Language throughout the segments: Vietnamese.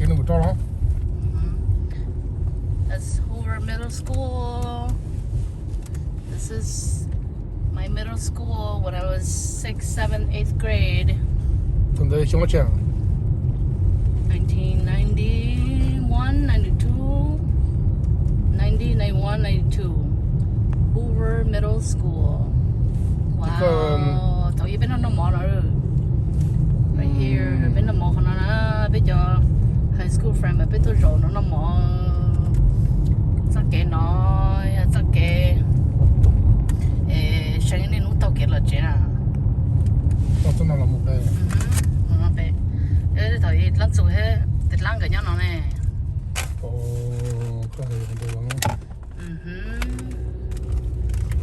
cái nó to lắm. That's Hoover Middle School. This is my middle school when I was 6th, 7th, 8th grade. Còn đây chúng nó chẳng. 1991, 92, 90, 91, 92. Hoover Middle School. Wow. Tao bên nó mỏ rồi. Right here, bên nó mỏ nó nè, bây giờ high school friend mà bên tôi rồi nó mỏ. Chắc cái nó, chắc cái sáng nay nó tao kể là chuyện à. Tao nó là một đây. Nó bé. Ê, thời lăn xuống hết, tịt lăn cái nhau nó nè. Ồ, cái này còn được lắm.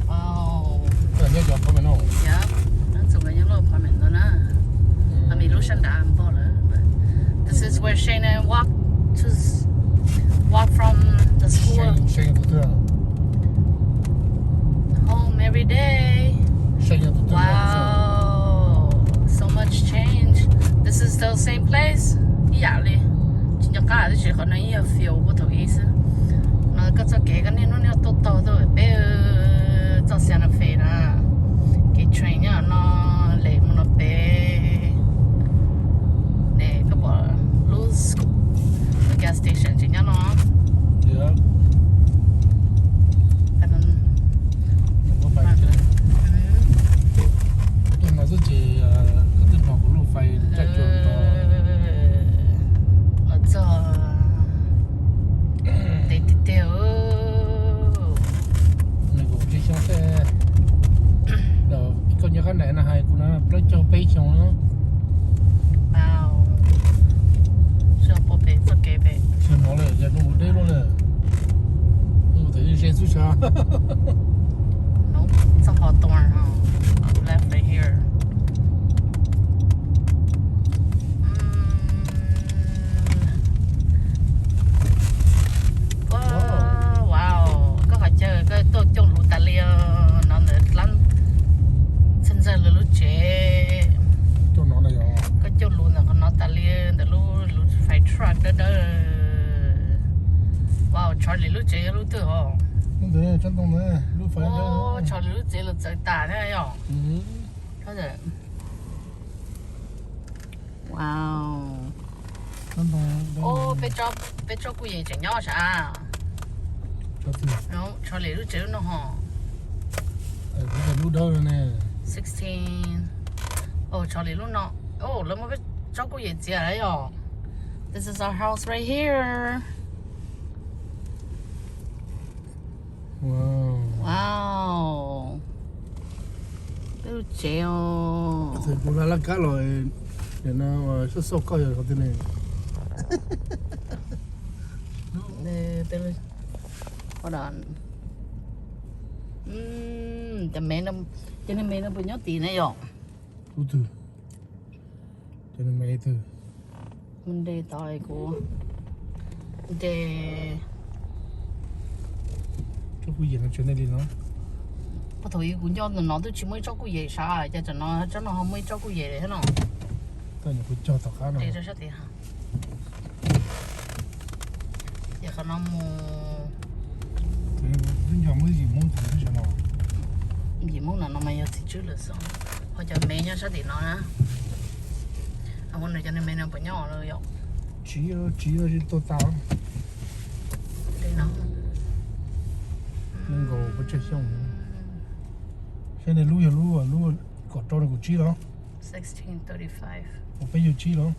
Wow. Cái này cho con mình không? Dạ, lăn xuống cái nhau nó apartment đó nè. I mean, lúc sáng đã ăn bỏ rồi. This is where Shane walk from the school Shane tụi tôi. home every day. Shane tụi tôi. Wow, so much change. This is the same place. Dạ đi. Chỉ nhắc cả thì chỉ có nói nhiều feel của thằng ý sư. Nó có cho cái này nó nhiều tốt tốt thôi. Bé cho xe nó phê nè. Cái train nhá nó lấy một nó bé. Nè cái bỏ lose gas station chỉ nhá nó. Yeah. Cái nó. Nó phải chứ. Cái này rất chỉ cái tên nó của lô phải chạy chuột to. Nó cho để tiêu. Mình cũng chỉ xong xe. Đâu, con nhớ cái này là hay của nó nó cho bay xong nó. Wow. Sao bộ bé cho cái bé. Xem nó là giờ nó một đêm luôn nè. Thấy xe xuống xa. Nope, it's a hot door, left right here. Wow, có phải chơi cái tôi trong lũ tà lia nó nè lăn sinh ra lũ trẻ. Cho nó này rồi. Cái chỗ lũ là nó tà lia để lũ phải truck đó đó. Wow, Charlie lũ trẻ lũ tư hả? Đúng rồi, chân tông đấy, lúc phải Ô, Charlie lũ trẻ là chạy tà thế nhở? Thế rồi. Wow. Chân tông. Ô, bé cho cô gì chẳng nhau sao? Cho thì. Nó Charlie lũ trẻ nó hả? Cái này lúc đâu rồi nè. 16. Oh, Charlie lũ nó. Oh, let me bé cho cô gì gì đấy nhở? This is our house right here. Wow. Wow. Lũ trẻ oh. Thì cũng là cá rồi. Để nó sốt sốt coi rồi cái này. Hold on. Cho nên nó bao nhiêu tiền này rồi. Từ từ. Cho nên mày từ. Mình để tay của. Để. Cho cô gì nó chuyện này đi nó. Bắt đầu cũng cho nó tôi chỉ mới cho cô gì sao, cho nó không mới cho cô gì đấy nó. Tao nhớ cô cho tao cá nó. Để cho sao thì hả? Giờ khả năng mua. Thế nó giờ mới gì muốn thì nó nó. Gì muốn là nó mày giờ thì chứ là sao? Hoặc者mấy nhá sao thì nó nè. À hôm nay cho nên mấy nó bỏ nhỏ rồi vậy. Chỉ là tôi tao. Đây nó. Nên gồ có chơi xong. Cái này lú có cho được chỉ đó. 1635. Một bây giờ chỉ đó.